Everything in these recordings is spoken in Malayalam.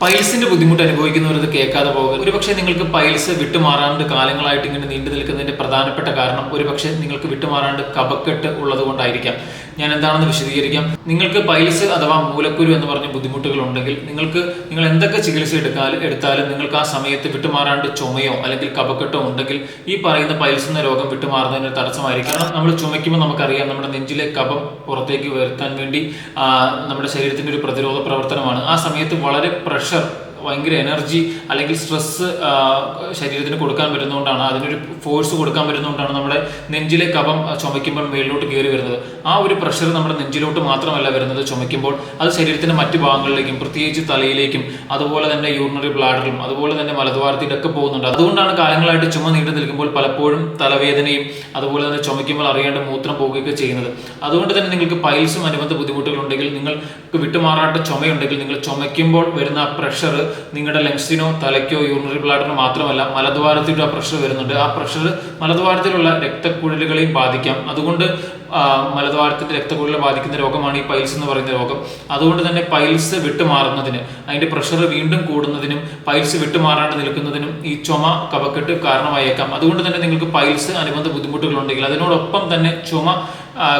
പൈൽസിന്റെ ബുദ്ധിമുട്ട് അനുഭവിക്കുന്നവർ ഇത് കേൾക്കാതെ പോകുക. ഒരുപക്ഷെ നിങ്ങൾക്ക് പൈൽസ് വിട്ടുമാറാണ്ട് കാലങ്ങളായിട്ട് ഇങ്ങനെ നീണ്ടു നിൽക്കുന്നതിന്റെ പ്രധാനപ്പെട്ട കാരണം ഒരുപക്ഷെ നിങ്ങൾക്ക് വിട്ടുമാറാണ്ട് കഫക്കെട്ട് ഉള്ളത് കൊണ്ടായിരിക്കാം. ഞാൻ എന്താണെന്ന് വിശദീകരിക്കാം. നിങ്ങൾക്ക് പൈൽസ് അഥവാ മൂലക്കുരു എന്ന് പറഞ്ഞ ബുദ്ധിമുട്ടുകൾ ഉണ്ടെങ്കിൽ നിങ്ങൾ എന്തൊക്കെ ചികിത്സ എടുത്താലും നിങ്ങൾക്ക് ആ സമയത്ത് വിട്ടുമാറാണ്ട് ചുമയോ അല്ലെങ്കിൽ കഫക്കെട്ടോ ഉണ്ടെങ്കിൽ ഈ പറയുന്ന പൈൽസ് എന്ന രോഗം വിട്ടുമാറുന്നതിന് തടസ്സമായിരിക്കും. കാരണം നമ്മൾ ചുമയ്ക്കുമ്പോൾ നമുക്കറിയാം നമ്മുടെ നെഞ്ചിലെ കഫം പുറത്തേക്ക് വരുത്താൻ വേണ്ടി നമ്മുടെ ശരീരത്തിന്റെ ഒരു പ്രതിരോധ പ്രവർത്തനമാണ്. ആ സമയത്ത് വളരെ ഭയങ്കര എനർജി അല്ലെങ്കിൽ സ്ട്രെസ് ശരീരത്തിന് കൊടുക്കാൻ പറ്റുന്നതുകൊണ്ടാണ്, അതിനൊരു ഫോഴ്സ് കൊടുക്കാൻ പറ്റുന്നതുകൊണ്ടാണ് നമ്മുടെ നെഞ്ചിലെ കഫം ചുമയ്ക്കുമ്പോൾ മേളിലോട്ട് കയറി വരുന്നത്. ആ ഒരു പ്രഷർ നമ്മുടെ നെഞ്ചിലോട്ട് മാത്രമല്ല വരുന്നത് ചുമയ്ക്കുമ്പോൾ, അത് ശരീരത്തിന്റെ മറ്റു ഭാഗങ്ങളിലേക്കും പ്രത്യേകിച്ച് തലയിലേക്കും അതുപോലെ തന്നെ യൂറിനറി ബ്ലാഡറിലും അതുപോലെ തന്നെ മലദ്വാരത്തിലൊക്കെ പോകുന്നുണ്ട്. അതുകൊണ്ടാണ് കാലങ്ങളായിട്ട് ചുമ നീണ്ടു നിൽക്കുമ്പോൾ പലപ്പോഴും തലവേദനയും അതുപോലെ തന്നെ ചുമയ്ക്കുമ്പോൾ അറിയാണ്ട് മൂത്രം പോകുകയൊക്കെ ചെയ്യുന്നത്. അതുകൊണ്ട് തന്നെ നിങ്ങൾക്ക് പൈൽസും അനുബന്ധ ബുദ്ധിമുട്ടുകൾ ഉണ്ടെങ്കിൽ, നിങ്ങൾക്ക് വിട്ടുമാറാത്ത ചുമയുണ്ടെങ്കിൽ, നിങ്ങൾ ചുമയ്ക്കുമ്പോൾ വരുന്ന ആ പ്രഷർ നിങ്ങളുടെ ലങ്സിനോ തലയ്ക്കോ യൂറിനറി ബ്ലാഡറിനോ മാത്രമല്ല മലദ്വാരത്തിലും ആ പ്രഷർ വരുന്നുണ്ട്. ആ പ്രഷർ മലദ്വാരത്തിലുള്ള രക്തക്കുഴലുകളെയും ബാധിക്കാം. അതുകൊണ്ട് മലദ്വാരത്തിന്റെ രക്തക്കുഴലുകളെ ബാധിക്കുന്ന രോഗമാണ് ഈ പൈൽസ് എന്ന് പറയുന്ന രോഗം. അതുകൊണ്ട് തന്നെ പൈൽസ് വിട്ടുമാറുന്നതിന്, അതിന്റെ പ്രഷർ വീണ്ടും കൂടുന്നതിനും പൈൽസ് വിട്ടുമാറാണ്ട് നിൽക്കുന്നതിനും ഈ ചുമ കഫക്കെട്ട് കാരണമായേക്കാം. അതുകൊണ്ട് തന്നെ നിങ്ങൾക്ക് പൈൽസ് അനുബന്ധ ബുദ്ധിമുട്ടുകൾ ഉണ്ടെങ്കിൽ, അതിനോടൊപ്പം തന്നെ ചുമ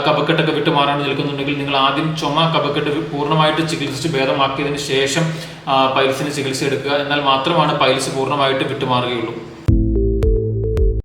കഫക്കെട്ടൊക്കെ വിട്ടുമാറാണ്ട് നിൽക്കുന്നുണ്ടെങ്കിൽ, നിങ്ങൾ ആദ്യം ചുമ കഫക്കെട്ട് പൂർണ്ണമായിട്ട് ചികിത്സിച്ച് ഭേദമാക്കിയതിന് ശേഷം പൈൽസിന് ചികിത്സ എടുക്കുക. എന്നാൽ മാത്രമാണ് പൈൽസ് പൂർണ്ണമായിട്ട് വിട്ടുമാറുകയുള്ളൂ.